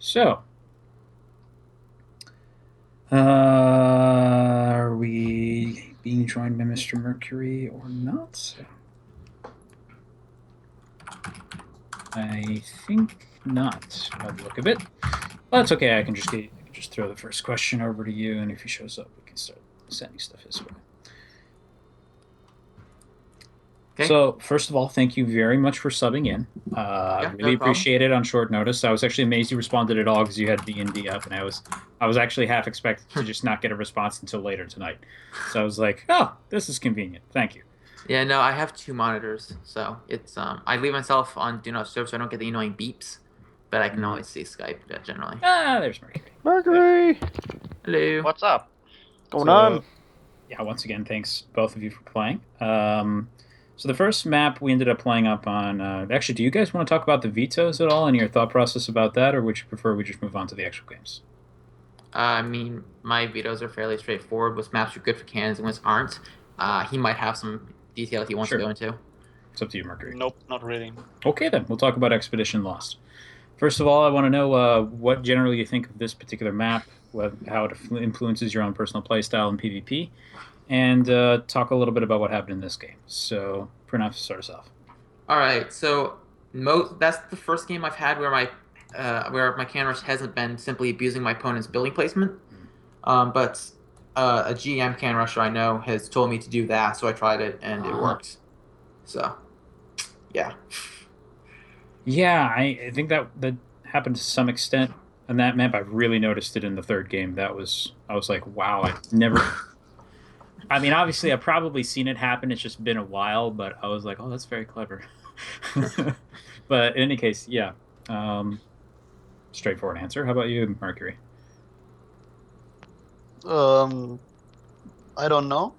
So, are we being joined by Mr. Mercury or not? I think not, by the look of it. Well, that's okay. I can just throw the first question over to you, and if he shows up, we can start sending stuff his way. Okay. So, first of all, thank you very much for subbing in. I Yeah, really no problem. appreciate it on short notice. I was actually amazed you responded at all because you had D&D up, and I was actually half expected to just not get a response until later tonight. So I was like, oh, this is convenient. Thank you. Yeah, no, I have two monitors, so it's I leave myself on Do Not Disturb so I don't get the annoying beeps, but I can always see Skype generally. Ah, there's Mercury. Mercury! Hello. What's up? Going on? Yeah, once again, thanks both of you for playing. So the first map we ended up playing up on. Actually, do you guys want to talk about the vetoes at all and your thought process about that, or would you prefer we just move on to the actual games? I mean, my vetoes are fairly straightforward. Which maps are good for cannons and which aren't. He might have some detail he wants Sure. to go into. It's up to you, Mercury. Nope, not really. Okay, then we'll talk about Expedition Lost. First of all, I want to know what generally you think of this particular map, how it influences your own personal playstyle and PvP, and talk a little bit about what happened in this game. So, Printf, start us off. All right, so that's the first game I've had where my cannon rush hasn't been simply abusing my opponent's building placement. But a GM cannon rusher I know has told me to do that, so I tried it and it worked. So, yeah. Yeah, I think that happened to some extent on that map. I really noticed it in the third game. I was like, wow, I never. I mean, obviously, I've probably seen it happen. It's just been a while, but I was like, oh, that's very clever. But in any case, yeah. Straightforward answer. How about you, Mercury? I don't know.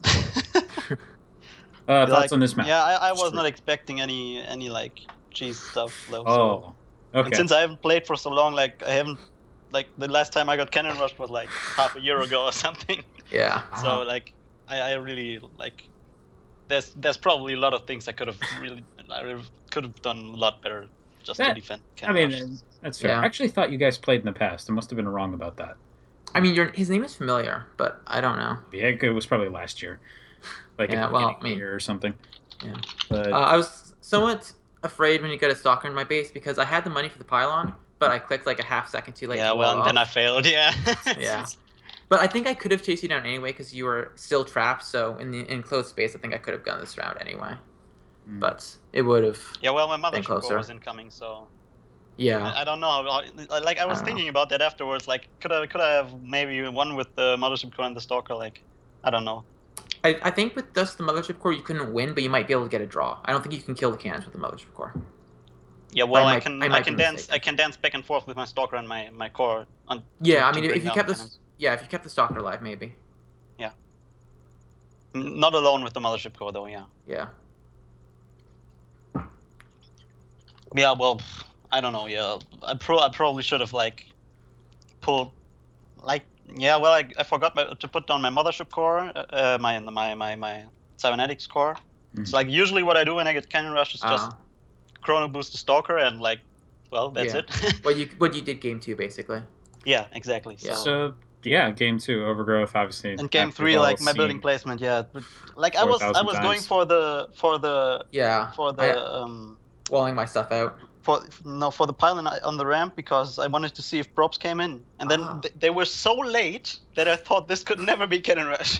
Thoughts on this map? Yeah, I was not expecting any like cheese stuff though. Oh, okay. And since I haven't played for so long, like I haven't, like the last time I got cannon rush was like half a year ago or something. Yeah. So like I really like. There's probably a lot of things I could have done a lot better just to defend. I mean, that's fair. Yeah. I actually thought you guys played in the past. I must have been wrong about that. I mean, his name is familiar, but I don't know. Yeah, it was probably last year, like Yeah, at the well, beginning of the year or something. Yeah. But I was somewhat afraid when you got a stalker in my base because I had the money for the pylon, but I clicked like a half second too late. Yeah, well, and then I failed. Yeah. Yeah. But I think I could have chased you down anyway because you were still trapped. So in the enclosed space, I think I could have gone this route anyway. But it would have. Yeah, well, my mothership closer. core was incoming, so. Yeah. I don't know. Like I was thinking about that afterwards. Like, could I have maybe won with the mothership core and the stalker? Like, I don't know. I think with just the mothership core, you couldn't win, but you might be able to get a draw. I don't think you can kill the cannons with the mothership core. Yeah, well, I can dance. I can dance back and forth with my stalker and my core. Yeah, I mean, if you kept this. Yeah, if you kept the stalker alive, maybe. Yeah. Not alone with the mothership core, though. Yeah. Yeah. Yeah. Well, I don't know. Yeah, I probably should have like pulled, like, yeah. Well, I forgot to put down my mothership core, my cybernetics core. Mm-hmm. So like usually what I do when I get cannon rush is just chrono boost the stalker and like, well, that's it. what you did game 2 basically. Yeah, exactly. Yeah. So yeah, game 2 overgrowth obviously. And game 3, like my building placement, yeah. But, like I was going for the walling my stuff out. For the pylon on the ramp because I wanted to see if probes came in, and then they were so late that I thought this could never be cannon rush.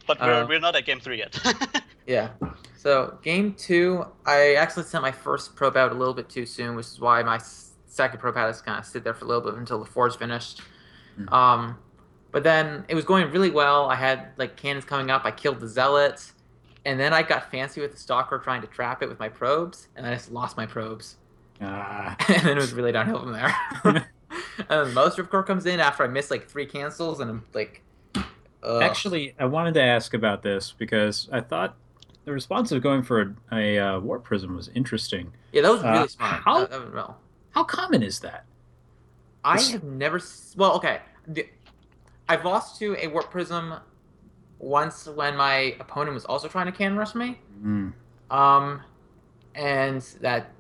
But we're not at game 3 yet. Yeah. So game 2, I actually sent my first probe out a little bit too soon, which is why my second probe had to kind of sit there for a little bit until the forge finished. But then it was going really well. I had like cannons coming up. I killed the zealots, and then I got fancy with the stalker trying to trap it with my probes, and I just lost my probes. And then it was really downhill from there. And then the mothership core comes in after I missed like 3 cancels, and I'm like. Actually, I wanted to ask about this because I thought the response of going for a warp prism was interesting. Yeah, that was really smart. That went well. How common is that? I have never. Well, okay. I've lost to a warp prism once when my opponent was also trying to cannon rush me. And that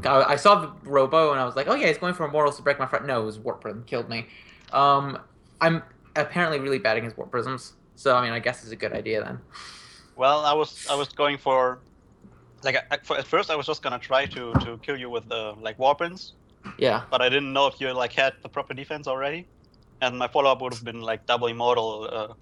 I saw the robo and I was like, oh yeah, he's going for immortals to break my front. No, it was warp prism killed me. I'm apparently really bad against warp prisms, so I mean, I guess it's a good idea then. Well, I was going for like at first I was just gonna try to kill you with the like weapons, Yeah. but I didn't know if you like had the proper defense already, and my follow up would have been like double immortal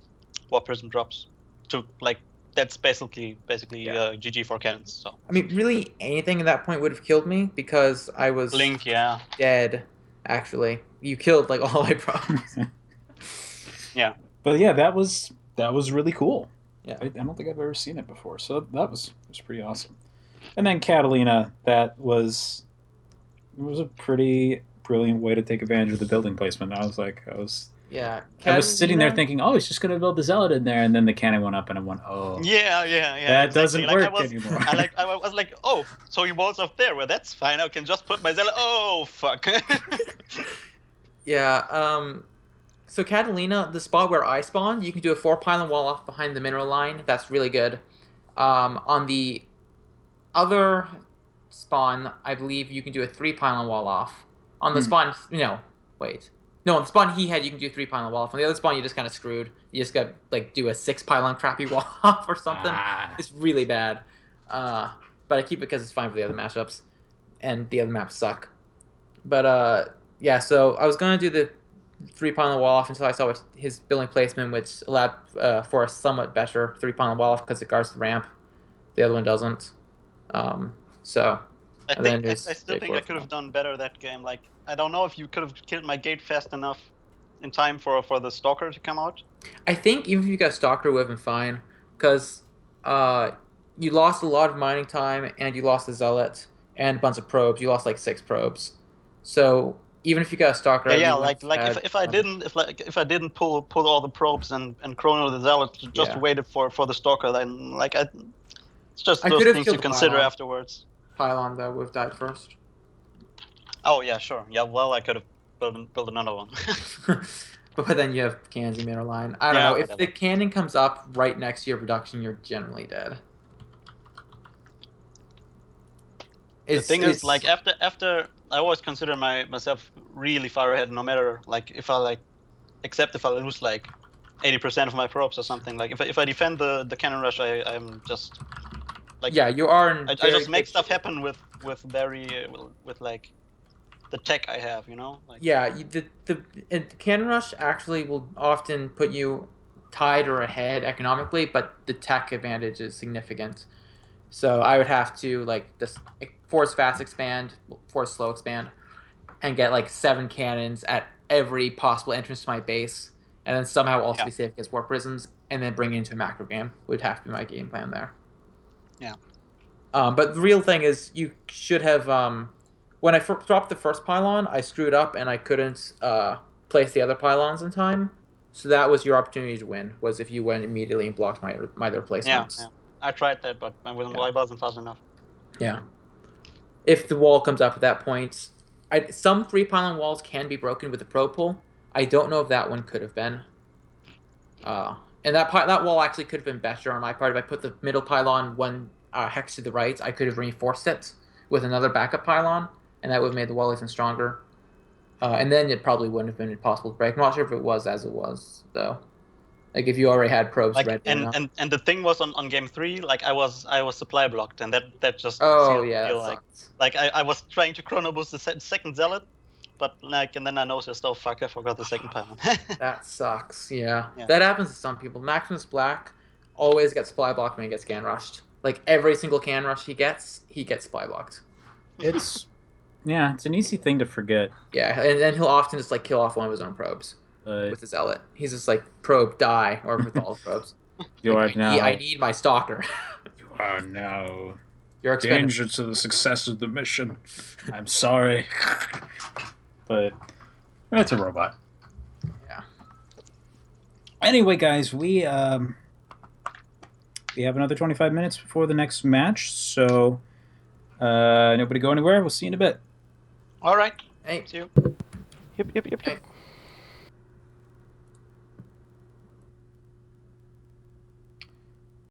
warp prism drops to like that's basically Yeah. GG for cannons. So I mean, really, anything at that point would have killed me because I was Blink, yeah, dead. Actually, you killed like all my problems. yeah. But yeah, that was really cool. Yeah. I don't think I've ever seen it before, so that was pretty awesome. And then Catalina, that was a pretty brilliant way to take advantage of the building placement. Yeah. I was sitting there Catalina. thinking, oh, he's just going to build the zealot in there, and then the cannon went up, and I went, oh, Yeah, that exactly. doesn't Like work anymore. I was like, oh, so he walls up there. Well, that's fine. I can just put my zealot. Oh, fuck. Yeah. So Catalina, the spot where I spawned, you can do a 4 pylon wall off behind the mineral line. That's really good. On the other spawn, I believe you can do a 3 pylon wall off. On the spawn, wait. No, on the spawn he had, you can do a 3 pylon wall off. On the other spawn, you just kind of screwed. You just got like do a 6 pylon crappy wall off or something. Ah. It's really bad. But I keep it because it's fine for the other matchups, and the other maps suck. But yeah. So I was gonna do the 3 pylon wall off until I saw his building placement, which allowed for a somewhat better 3 pylon wall off because it guards the ramp. The other one doesn't. So I still think I could have done better that game. Like I don't know if you could have killed my gate fast enough in time for the stalker to come out. I think even if you got Stalker, it would have been fine because you lost a lot of mining time and you lost the Zealot and a bunch of probes. You lost like 6 probes. So even if you got a Stalker, Yeah, you like if I didn't pull all the probes and chrono the zealot, just Yeah. waited for the stalker, then like it's just I those could have things killed to the consider pylon. afterwards. Pylon though would have died first. Oh yeah, sure. Yeah, well I could have built another one. But then you have cannons and mineral line. I don't Yeah, know. If whatever. the cannon comes up right next to your production, you're generally dead. The thing is, like after I always consider myself really far ahead, no matter like if I except if I lose like 80% of my probes or something. Like if I defend the cannon rush, I'm just like yeah, you are in I very just make good stuff shape. happen with very with like the tech I have, you know. Like, Yeah, and the cannon rush actually will often put you tied or ahead economically, but the tech advantage is significant. So I would have to like this force fast expand, force slow expand, and get like 7 cannons at every possible entrance to my base, and then somehow also Yeah. be safe against warp prisms, and then bring it into a macro game would have to be my game plan there. Yeah. But the real thing is, you should have. When I dropped the first pylon, I screwed up and I couldn't place the other pylons in time. So that was your opportunity to win. Was if you went immediately and blocked my other placements. Yeah. I tried that, but I wasn't fast enough. Yeah. If the wall comes up at that point, some 3 pylon walls can be broken with the pro pull. I don't know if that one could have been. And that wall actually could have been better on my part. If I put the middle pylon one hex to the right, I could have reinforced it with another backup pylon, and that would have made the wall even stronger. And then it probably wouldn't have been possible to break. I'm not sure if it was as it was, though. Like if you already had probes Like ready. and the thing was on game 3, like I was supply blocked, and that just Oh sealed yeah, the deal, that like sucks. like I was trying to chrono boost the second zealot, but like and then I noticed, oh fuck, I forgot the second pylon. That sucks. Yeah. Yeah. That happens to some people. Maximus Black always gets supply blocked when he gets can rushed. Like every single can rush he gets supply blocked. It's an easy thing to forget. Yeah, and then he'll often just like kill off one of his own probes with his zealot. He's just like probe die or with all the probes. You Like, are now. I need my stalker. You are now You're expendable. danger to the success of the mission. I'm sorry, but it's a robot. Yeah. Anyway, guys, we have another 25 minutes before the next match, so nobody go anywhere. We'll see you in a bit. All right. Hey. See you. Yep. Hey.